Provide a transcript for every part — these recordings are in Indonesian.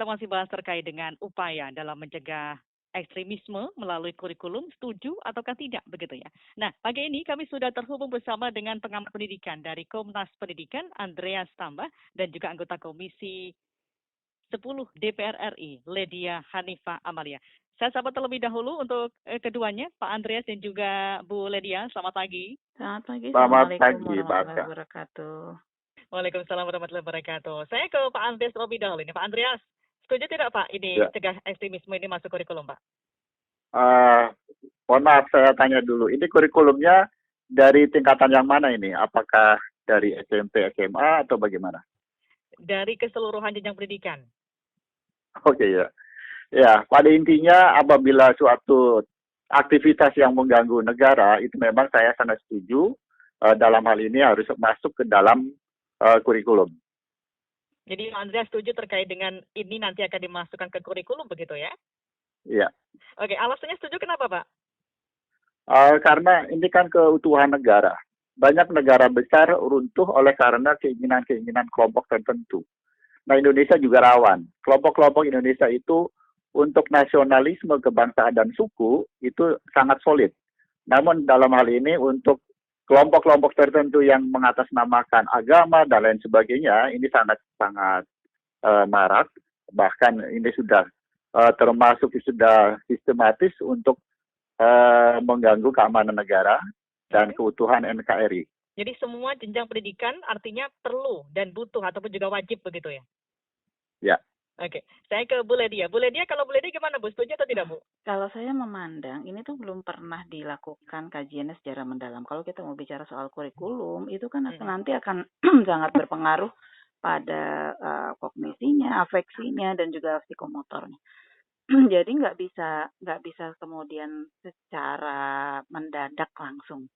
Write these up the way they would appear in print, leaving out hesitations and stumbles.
kita masih bahas terkait dengan upaya dalam mencegah ekstremisme melalui kurikulum, setuju ataukah tidak, begitu ya. Nah, pagi ini kami sudah terhubung bersama dengan pengamat pendidikan dari Komnas Pendidikan, Andreas Tambah, dan juga anggota Komisi 10 DPR RI, Ledia Hanifa Amalia. Saya sapa terlebih dahulu untuk keduanya, Pak Andreas dan juga Bu Ledia. Selamat pagi. Selamat pagi, Selamat Assalamualaikum pagi, warahmatullahi Baka. wabarakatuh. Waalaikumsalam warahmatullahi wabarakatuh. Saya ke Pak Andreas terlebih dahulu ini. Pak Andreas, setuju tidak Pak ini Ya. cegah ekstremisme ini masuk kurikulum Pak? Mohon maaf, saya tanya dulu. Ini kurikulumnya dari tingkatan yang mana ini? Apakah dari SMP, SMA, atau bagaimana? Dari keseluruhan jenjang pendidikan. Oke, ya. Ya, pada intinya apabila suatu aktivitas yang mengganggu negara, itu memang saya sangat setuju. Dalam hal ini harus masuk ke dalam kurikulum. Jadi Pak Andreas setuju terkait dengan ini nanti akan dimasukkan ke kurikulum begitu ya? Iya. Oke, alasannya setuju kenapa Pak? Karena ini kan keutuhan negara. Banyak negara besar runtuh oleh karena keinginan-keinginan kelompok tertentu. Nah, Indonesia juga rawan. Kelompok-kelompok Indonesia itu untuk nasionalisme, kebangsaan, dan suku itu sangat solid. Namun dalam hal ini untuk kelompok-kelompok tertentu yang mengatasnamakan agama dan lain sebagainya, ini sangat-sangat marak. Bahkan ini sudah termasuk sudah sistematis untuk mengganggu keamanan negara dan keutuhan NKRI. Jadi semua jenjang pendidikan artinya perlu dan butuh ataupun juga wajib begitu ya? Ya. Oke, saya ke Bu Ledia. Bu Ledia, kalau Bu Ledia gimana Bu? Setuju atau tidak Bu? Kalau saya memandang, ini tuh belum pernah dilakukan kajiannya secara mendalam. Kalau kita mau bicara soal kurikulum, itu kan nanti akan sangat berpengaruh pada kognisinya, afeksinya, dan juga psikomotornya. Jadi nggak bisa kemudian secara mendadak langsung.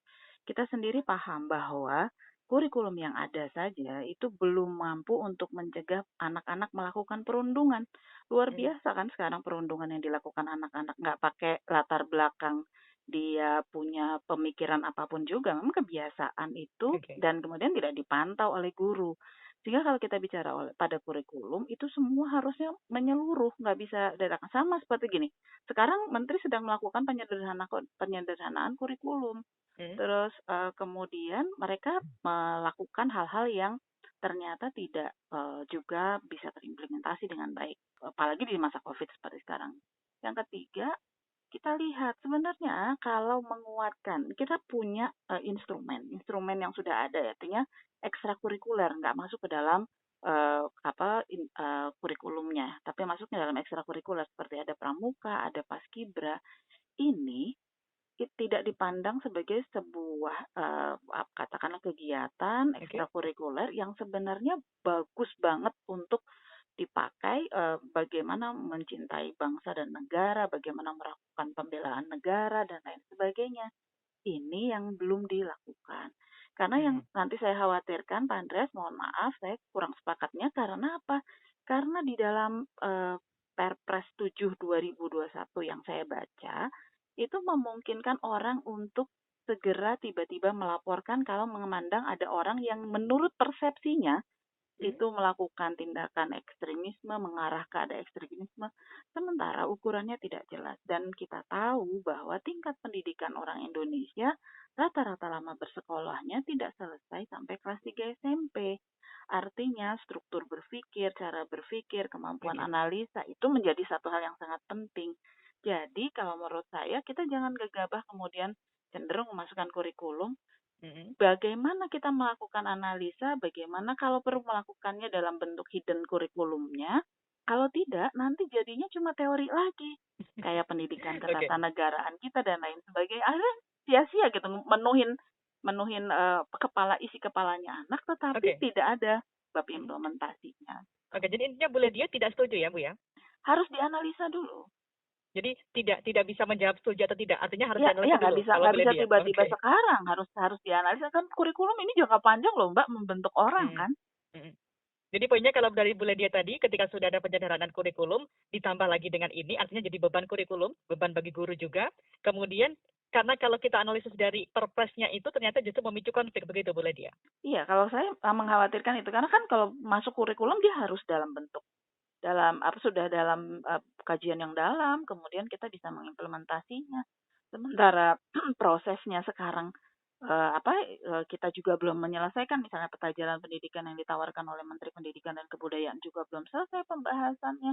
Kita sendiri paham bahwa kurikulum yang ada saja itu belum mampu untuk mencegah anak-anak melakukan perundungan. Luar biasa kan sekarang perundungan yang dilakukan anak-anak, nggak pakai latar belakang dia punya pemikiran apapun juga, memang kebiasaan itu dan kemudian tidak dipantau oleh guru. Sehingga kalau kita bicara pada kurikulum itu semua harusnya menyeluruh, nggak bisa dadakan. Sama seperti gini, sekarang Menteri sedang melakukan penyederhanaan kurikulum. Terus kemudian mereka melakukan hal-hal yang ternyata tidak juga bisa terimplementasi dengan baik, apalagi di masa COVID seperti sekarang. Yang ketiga, kita lihat sebenarnya kalau menguatkan, kita punya instrumen yang sudah ada, artinya ekstrakurikuler, nggak masuk ke dalam kurikulumnya, tapi masuknya dalam ekstrakurikuler seperti ada pramuka, ada paskibra. Ini tidak dipandang sebagai sebuah katakanlah kegiatan ekstrakurikuler yang sebenarnya bagus banget untuk dipakai bagaimana mencintai bangsa dan negara, bagaimana melakukan pembelaan negara dan lain sebagainya. Ini yang belum dilakukan. Karena yang nanti saya khawatirkan, Pak Andreas, mohon maaf, saya kurang sepakatnya karena apa? Karena di dalam Perpres 7 2021 yang saya baca, itu memungkinkan orang untuk segera tiba-tiba melaporkan kalau memandang ada orang yang menurut persepsinya itu melakukan tindakan ekstremisme, mengarah ke ada ekstremisme, sementara ukurannya tidak jelas. Dan kita tahu bahwa tingkat pendidikan orang Indonesia rata-rata lama bersekolahnya tidak selesai sampai kelas 3 SMP. Artinya struktur berpikir, cara berpikir, kemampuan analisa itu menjadi satu hal yang sangat penting. Jadi kalau menurut saya kita jangan gegabah kemudian cenderung memasukkan kurikulum. Bagaimana kita melakukan analisa, bagaimana kalau perlu melakukannya dalam bentuk hidden kurikulumnya, kalau tidak nanti jadinya cuma teori lagi. Kayak pendidikan ketatanegaraan kita dan lain sebagainya. Akhirnya sia-sia gitu, menuhin isi kepalanya anak, tetapi tidak ada bab implementasinya. Oke, jadi intinya Bu Ledia tidak setuju ya Bu ya? Harus dianalisa dulu. Jadi tidak bisa menjawab setuju atau tidak, artinya harus dianalisa dulu. Nggak bisa tiba-tiba Okay. Sekarang harus dianalisa, kan kurikulum ini jangka panjang loh Mbak, membentuk orang kan. Jadi poinnya kalau dari Bu Ledia tadi, ketika sudah ada penyederhanaan kurikulum, ditambah lagi dengan ini, artinya jadi beban kurikulum, beban bagi guru juga. Kemudian karena kalau kita analisis dari perpresnya itu ternyata justru memicu konflik, begitu Bu Ledia? Iya, kalau saya mengkhawatirkan itu karena kan kalau masuk kurikulum dia harus dalam bentuk sudah dalam kajian yang dalam, kemudian kita bisa mengimplementasinya. Sementara prosesnya sekarang kita juga belum menyelesaikan, misalnya petajaran pendidikan yang ditawarkan oleh Menteri Pendidikan dan Kebudayaan juga belum selesai pembahasannya.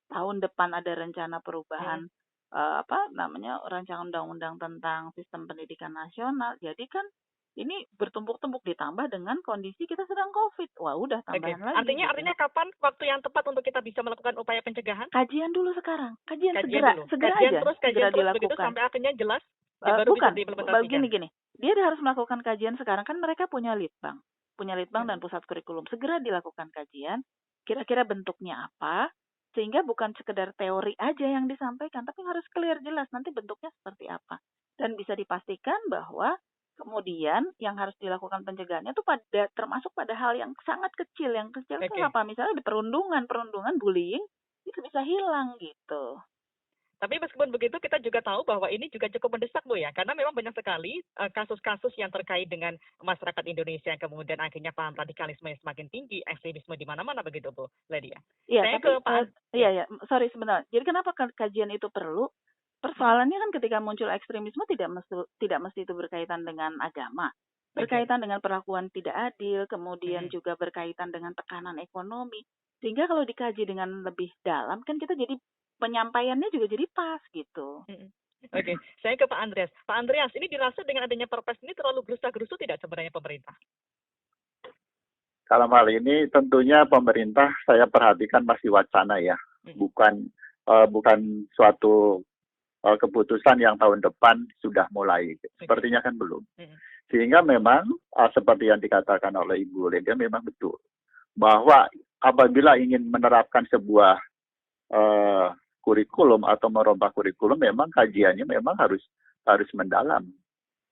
Tahun depan ada rencana perubahan rancangan undang-undang tentang sistem pendidikan nasional. Jadi kan ini bertumpuk-tumpuk, ditambah dengan kondisi kita sedang COVID. Wah, udah tambahan lagi. Artinya kapan waktu yang tepat untuk kita bisa melakukan upaya pencegahan? Kajian dulu sekarang. Kajian segera dilakukan. Begitu sampai akhirnya jelas. Bukan, begini. Dia harus melakukan kajian sekarang, kan mereka punya litbang dan pusat kurikulum. Segera dilakukan kajian, kira-kira bentuknya apa, sehingga bukan sekedar teori aja yang disampaikan, tapi harus clear jelas nanti bentuknya seperti apa. Dan bisa dipastikan bahwa kemudian yang harus dilakukan pencegahannya itu termasuk pada hal yang sangat kecil. Yang kecil itu apa? Misalnya di perundungan bullying, itu bisa hilang gitu. Tapi meskipun begitu, kita juga tahu bahwa ini juga cukup mendesak, Bu, ya. Karena memang banyak sekali kasus-kasus yang terkait dengan masyarakat Indonesia yang kemudian akhirnya paham radikalisme yang semakin tinggi, ekstremisme di mana-mana, begitu, Bu Ledia. Iya, sorry sebentar. Jadi kenapa kajian itu perlu? Persoalannya kan ketika muncul ekstremisme tidak mesti itu berkaitan dengan agama. Berkaitan dengan perlakuan tidak adil, kemudian juga berkaitan dengan tekanan ekonomi. Sehingga kalau dikaji dengan lebih dalam, kan kita jadi penyampaiannya juga jadi pas gitu. Oke, saya ke Pak Andreas. Pak Andreas, ini dirasa dengan adanya Perpres ini terlalu gerusa-gerusu tidak sebenarnya pemerintah? Kalau hal ini tentunya pemerintah saya perhatikan masih wacana ya, bukan suatu keputusan yang tahun depan sudah mulai. Sepertinya kan belum. Sehingga memang seperti yang dikatakan oleh Ibu Ledia memang betul bahwa apabila ingin menerapkan sebuah kurikulum atau merubah kurikulum, memang kajiannya memang harus mendalam.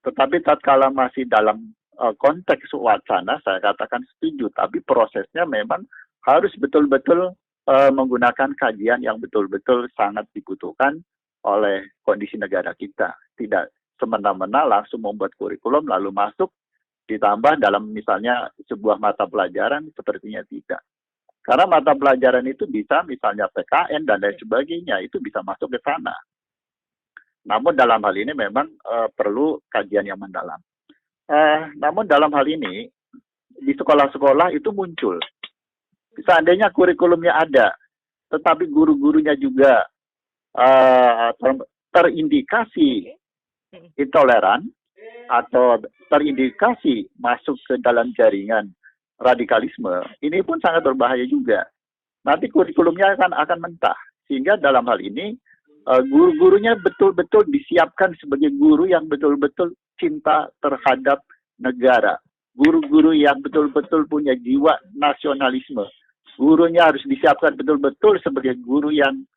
Tetapi tatkala masih dalam konteks wacana, saya katakan setuju. Tapi prosesnya memang harus betul-betul menggunakan kajian yang betul-betul sangat dibutuhkan oleh kondisi negara kita. Tidak semena-mena langsung membuat kurikulum lalu masuk ditambah dalam misalnya sebuah mata pelajaran, sepertinya tidak. Karena mata pelajaran itu bisa misalnya PKN dan lain sebagainya, itu bisa masuk ke sana. Namun dalam hal ini memang perlu kajian yang mendalam. Namun dalam hal ini, di sekolah-sekolah itu muncul. Seandainya kurikulumnya ada, tetapi guru-gurunya juga terindikasi intoleran atau terindikasi masuk ke dalam jaringan radikalisme, ini pun sangat berbahaya juga. Nanti kurikulumnya akan mentah. Sehingga dalam hal ini, guru-gurunya betul-betul disiapkan sebagai guru yang betul-betul cinta terhadap negara. Guru-guru yang betul-betul punya jiwa nasionalisme. Gurunya harus disiapkan betul-betul sebagai guru yang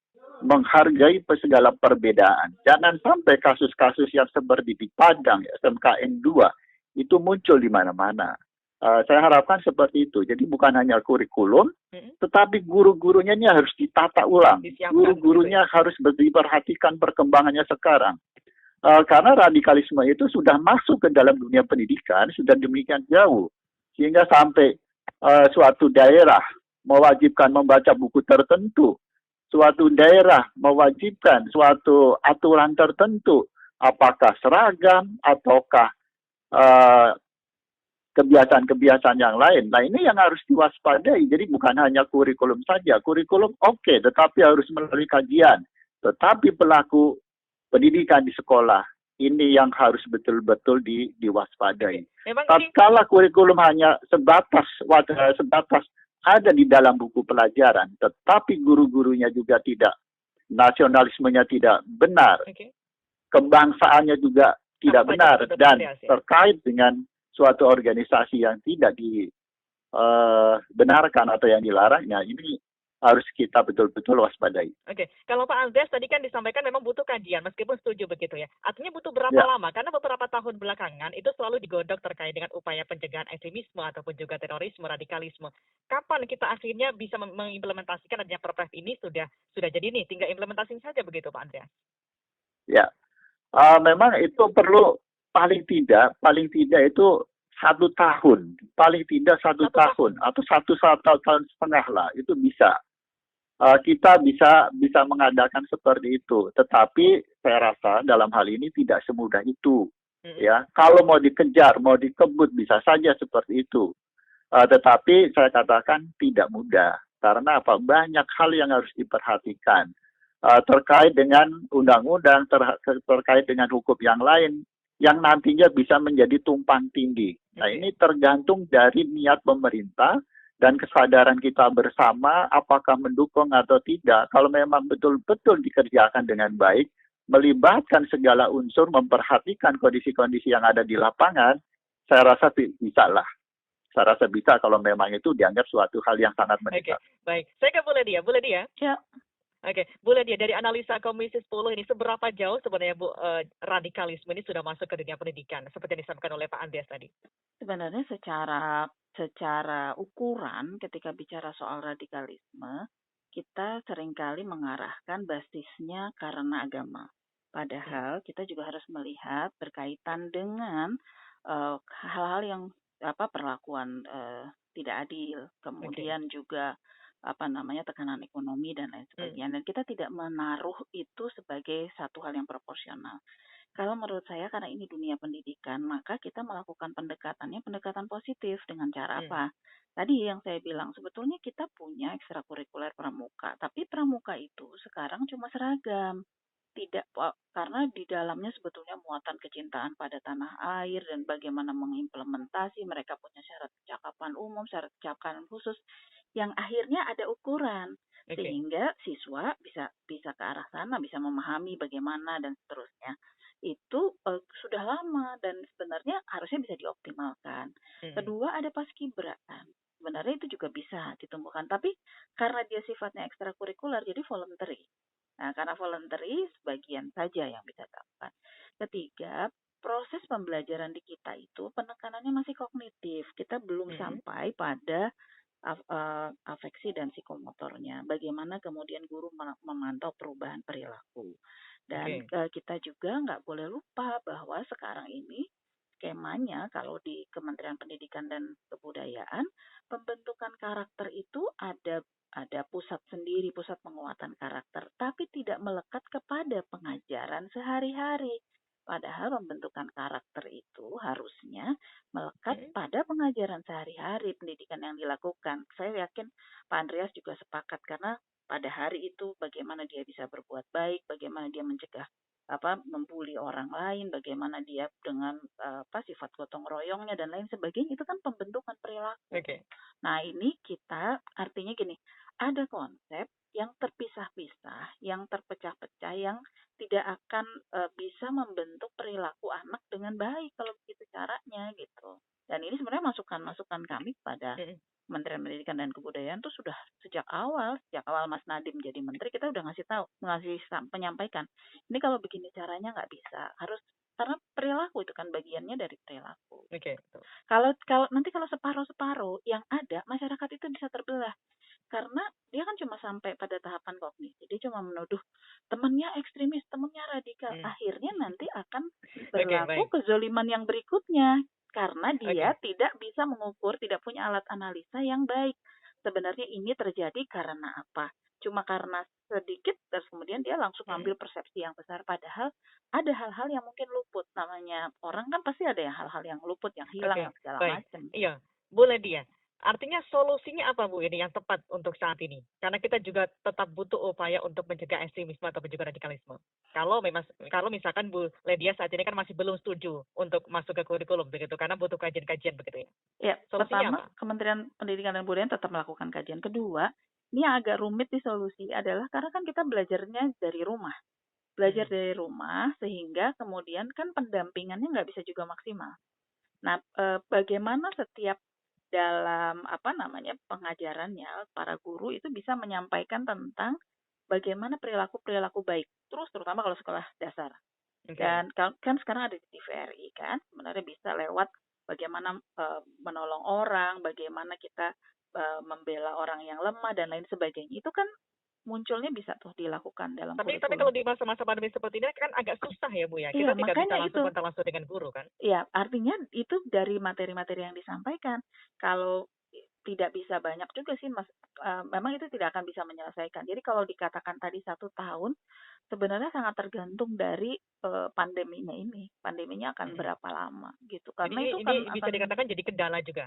menghargai segala perbedaan. Jangan sampai kasus-kasus yang seperti di Padang, SMKN 2, itu muncul di mana-mana. Saya harapkan seperti itu. Jadi bukan hanya kurikulum, tetapi guru-gurunya ini harus ditata ulang. Guru-gurunya harus diperhatikan perkembangannya sekarang. Karena radikalisme itu sudah masuk ke dalam dunia pendidikan, sudah demikian jauh. Sehingga sampai suatu daerah mewajibkan membaca buku tertentu, suatu daerah mewajibkan suatu aturan tertentu, apakah seragam, ataukah kebiasaan-kebiasaan yang lain. Nah, ini yang harus diwaspadai. Jadi bukan hanya kurikulum saja. Kurikulum oke, tetapi harus melalui kajian. Tetapi pelaku pendidikan di sekolah, ini yang harus betul-betul diwaspadai. Tatkala kurikulum hanya sebatas ada di dalam buku pelajaran, tetapi guru-gurunya juga tidak, nasionalismenya tidak benar, kebangsaannya juga tidak benar, dan terkait dengan suatu organisasi yang tidak dibenarkan atau yang dilarangnya, ini harus kita betul-betul waspadai. Oke, kalau Pak Andreas tadi kan disampaikan memang butuh kajian, meskipun setuju begitu ya. Artinya butuh berapa lama? Karena beberapa tahun belakangan itu selalu digodok terkait dengan upaya pencegahan ekstremisme ataupun juga terorisme, radikalisme. Kapan kita akhirnya bisa mengimplementasikan adanya Perpres ini sudah jadi nih, tinggal implementasinya saja begitu Pak Andreas? Ya, memang itu perlu paling tidak itu 1 tahun, paling tidak 1 tahun atau 1 tahun setengah lah, itu bisa. kita bisa mengadakan seperti itu. Tetapi saya rasa dalam hal ini tidak semudah itu. Ya, kalau mau dikejar, mau dikebut bisa saja seperti itu. Tetapi saya katakan tidak mudah. Karena apa? Banyak hal yang harus diperhatikan. Terkait dengan undang-undang, terkait dengan hukum yang lain, yang nantinya bisa menjadi tumpang tindih. Nah, ini tergantung dari niat pemerintah dan kesadaran kita bersama apakah mendukung atau tidak. Kalau memang betul-betul dikerjakan dengan baik, melibatkan segala unsur, memperhatikan kondisi-kondisi yang ada di lapangan, saya rasa bisa lah. Saya rasa bisa kalau memang itu dianggap suatu hal yang sangat mendesak. Oke, baik. Saya ke Bu Ledia. Ya. Oke, Bu Ledia, dari analisa Komisi 10 ini seberapa jauh sebenarnya Bu radikalisme ini sudah masuk ke dunia pendidikan seperti yang disampaikan oleh Pak Andreas tadi? Sebenarnya secara ukuran ketika bicara soal radikalisme, kita seringkali mengarahkan basisnya karena agama. Padahal kita juga harus melihat berkaitan dengan hal-hal yang perlakuan tidak adil, kemudian juga tekanan ekonomi dan lain sebagainya. Dan kita tidak menaruh itu sebagai satu hal yang proporsional. Kalau menurut saya karena ini dunia pendidikan, maka kita melakukan pendekatan positif dengan cara apa? Tadi yang saya bilang, sebetulnya kita punya ekstrakurikuler pramuka, tapi pramuka itu sekarang cuma seragam. Tidak, karena di dalamnya sebetulnya muatan kecintaan pada tanah air dan bagaimana mengimplementasi, mereka punya syarat kecakapan umum, syarat kecakapan khusus, yang akhirnya ada ukuran. Sehingga siswa bisa ke arah sana, bisa memahami bagaimana dan seterusnya. Itu sudah lama dan sebenarnya harusnya bisa dioptimalkan. Kedua ada paskibra kan. Sebenarnya itu juga bisa ditumbuhkan, tapi karena dia sifatnya ekstrakurikuler jadi voluntary. Nah, karena voluntary sebagian saja yang bisa dilakukan. Ketiga, proses pembelajaran di kita itu penekanannya masih kognitif. Kita belum sampai pada afeksi dan psikomotornya. Bagaimana kemudian guru memantau perubahan perilaku. Dan kita juga nggak boleh lupa bahwa sekarang ini skemanya kalau di Kementerian Pendidikan dan Kebudayaan, pembentukan karakter itu ada pusat sendiri, pusat penguatan karakter, tapi tidak melekat kepada pengajaran sehari-hari. Padahal pembentukan karakter itu harusnya melekat pada pengajaran sehari-hari, pendidikan yang dilakukan. Saya yakin Pak Andreas juga sepakat karena pada hari itu bagaimana dia bisa berbuat baik, bagaimana dia mencegah membuli orang lain, bagaimana dia dengan sifat gotong royongnya dan lain sebagainya, itu kan pembentukan perilaku. Nah, ini kita artinya gini, ada konsep yang terpisah-pisah, yang terpecah-pecah, yang tidak akan bisa membentuk perilaku anak dengan baik kalau begitu caranya gitu. Dan ini sebenarnya masukan-masukan kami pada Kementerian Pendidikan dan Kebudayaan itu sudah sejak awal Mas Nadiem jadi menteri, kita udah menyampaikan. Ini kalau begini caranya nggak bisa, harus karena perilaku itu kan bagiannya dari perilaku. Kalau nanti kalau separuh-separuh yang ada, masyarakat itu bisa terbelah. Karena dia kan cuma sampai pada tahapan kognisi, dia cuma menuduh temannya ekstremis, temannya radikal. Akhirnya nanti akan berlaku kezoliman yang berikutnya. Karena dia tidak bisa mengukur, tidak punya alat analisa yang baik. Sebenarnya ini terjadi karena apa? Cuma karena sedikit, terus kemudian dia langsung ambil persepsi yang besar. Padahal ada hal-hal yang mungkin luput. Namanya orang kan pasti ada yang hal-hal yang luput, yang hilang, yang segala macam. Iya, boleh dia. Artinya solusinya apa Bu ini yang tepat untuk saat ini? Karena kita juga tetap butuh upaya untuk mencegah ekstremisme atau juga radikalisme. Kalau misalkan Bu Ledia saat ini kan masih belum setuju untuk masuk ke kurikulum begitu, karena butuh kajian-kajian begitu ya. Ya, pertama Kementerian Pendidikan dan Kebudayaan tetap melakukan kajian. Kedua, ini yang agak rumit di solusi adalah karena kan kita belajarnya dari rumah. Belajar dari rumah sehingga kemudian kan pendampingannya nggak bisa juga maksimal. Nah, bagaimana setiap dalam pengajarannya para guru itu bisa menyampaikan tentang bagaimana perilaku baik, terutama kalau sekolah dasar. Dan kan sekarang ada di TVRI kan, sebenarnya bisa lewat bagaimana menolong orang, bagaimana kita membela orang yang lemah dan lain sebagainya. Itu kan munculnya bisa tuh dilakukan dalam kurikulum. Tapi kalau di masa-masa pandemi seperti ini kan agak susah ya Bu ya. Kita tidak bisa langsung kontak langsung dengan guru kan. Iya, artinya itu dari materi-materi yang disampaikan. Kalau tidak bisa banyak juga sih Mas, memang itu tidak akan bisa menyelesaikan. Jadi kalau dikatakan tadi 1 tahun, sebenarnya sangat tergantung dari, pandeminya ini. Pandeminya akan Mhm. berapa lama gitu, Jadi karena itu ini kan bisa akan dikatakan jadi kendala juga.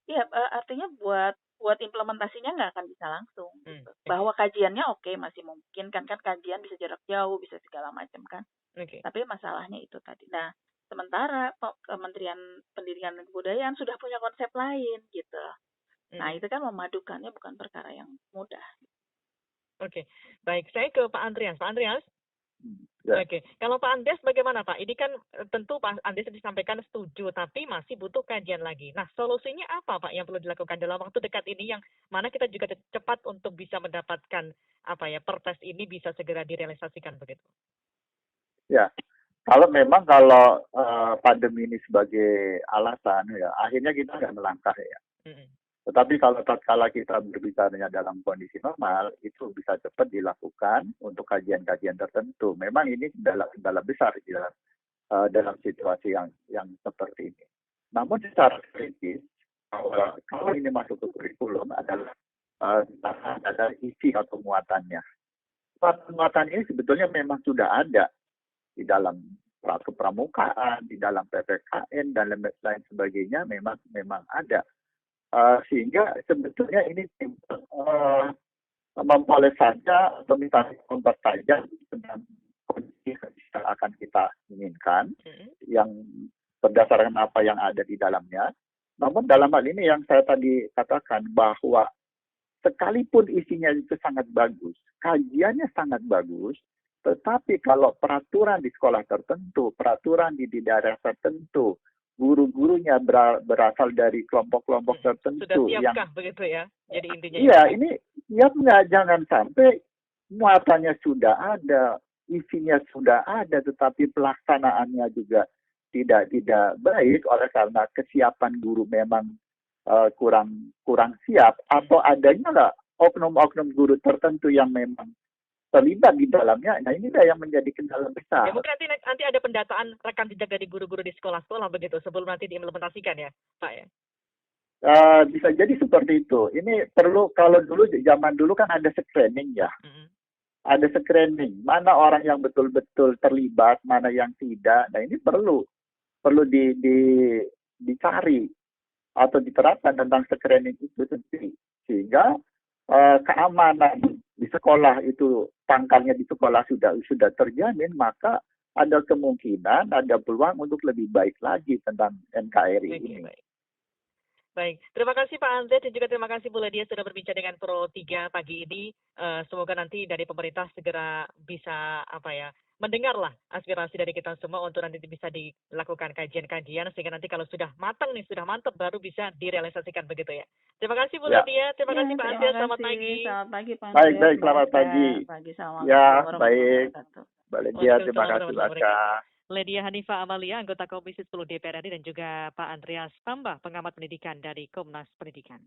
iya, artinya buat implementasinya nggak akan bisa langsung gitu. Oke. Bahwa kajiannya oke, masih mungkin kan kajian bisa jarak jauh, bisa segala macam kan. Oke. Tapi masalahnya itu tadi. Nah, sementara Kementerian Pendidikan dan Kebudayaan sudah punya konsep lain gitu. Nah, Mhm. itu kan memadukannya bukan perkara yang mudah. Oke. Baik, saya ke Pak Andreas. Pak Andreas? Ya. Oke, kalau Pak Andes bagaimana Pak? Ini kan tentu Pak Andes disampaikan setuju, tapi masih butuh kajian lagi. Nah, solusinya apa Pak yang perlu dilakukan dalam waktu dekat ini yang mana kita juga cepat untuk bisa mendapatkan apa ya perpres ini bisa segera direalisasikan begitu? Ya, kalau pandemi ini sebagai alasan ya, akhirnya kita nggak melangkah ya. Mm-mm. Tetapi kalau tatkala kita berbicaranya dalam kondisi normal, itu bisa cepat dilakukan untuk kajian-kajian tertentu. Memang ini kendala besar di dalam situasi yang seperti ini. Namun secara kritis, kalau ini masuk ke kurikulum adalah ada isi atau muatannya. Muatan ini sebetulnya memang sudah ada di dalam peraturan pramukaan, di dalam PPKN dan lain sebagainya memang ada. Sehingga sebetulnya ini memperoleh saja atau misalnya kontak saja dengan kondisi yang akan kita inginkan, Mm-mm. yang berdasarkan apa yang ada di dalamnya. Namun dalam hal ini yang saya tadi katakan bahwa sekalipun isinya itu sangat bagus, kajiannya sangat bagus, tetapi kalau peraturan di sekolah tertentu, peraturan di daerah tertentu, guru-gurunya berasal dari kelompok-kelompok Sudah tertentu yang siapkah begitu ya? Jadi intinya itu iya ya. ini ya nggak, jangan sampai muatannya sudah ada, isinya sudah ada, tetapi pelaksanaannya juga tidak baik oleh karena kesiapan guru memang kurang siap, atau adanya lah oknum-oknum guru tertentu yang memang terlibat di dalamnya. Nah inilah yang menjadi kendala Ya besar. mungkin nanti ada pendataan rekam jejak dari guru-guru di sekolah-sekolah begitu sebelum nanti diimplementasikan ya, Pak ya. Bisa jadi seperti itu. Ini perlu, kalau dulu zaman dulu kan ada screening ya. Mm-mm. Ada screening, mana orang yang betul-betul terlibat, mana yang tidak. Nah ini perlu dicari atau diterapkan tentang screening itu sendiri, sehingga keamanan di sekolah itu, pangkalnya di sekolah sudah terjamin, maka ada kemungkinan, ada peluang untuk lebih baik lagi tentang NKRI Oke, ini. baik. Baik, terima kasih Pak Andre dan juga terima kasih Bu Ledia sudah berbincang dengan Pro 3 pagi ini. Semoga nanti dari pemerintah segera bisa mendengarlah aspirasi dari kita semua untuk nanti bisa dilakukan kajian-kajian sehingga nanti kalau sudah matang nih, sudah mantap baru bisa direalisasikan begitu ya. Terima kasih Bu Ya. Ledia, terima Ya, kasih Pak terima Andre, selamat kasih. pagi. Selamat pagi Pak Baik, Andreas, Mbak selamat Esther. pagi. Assalamualaikum Ya, warahmatullahi baik. wabarakatuh. Mbak Ledia, terima Waalaikumsalam kasih warahmatullahi Baka. wabarakatuh. Ledia Hanifah Amalia, anggota Komisi 10 DPR RI dan juga Pak Andreas Tambah, pengamat pendidikan dari Komnas Pendidikan.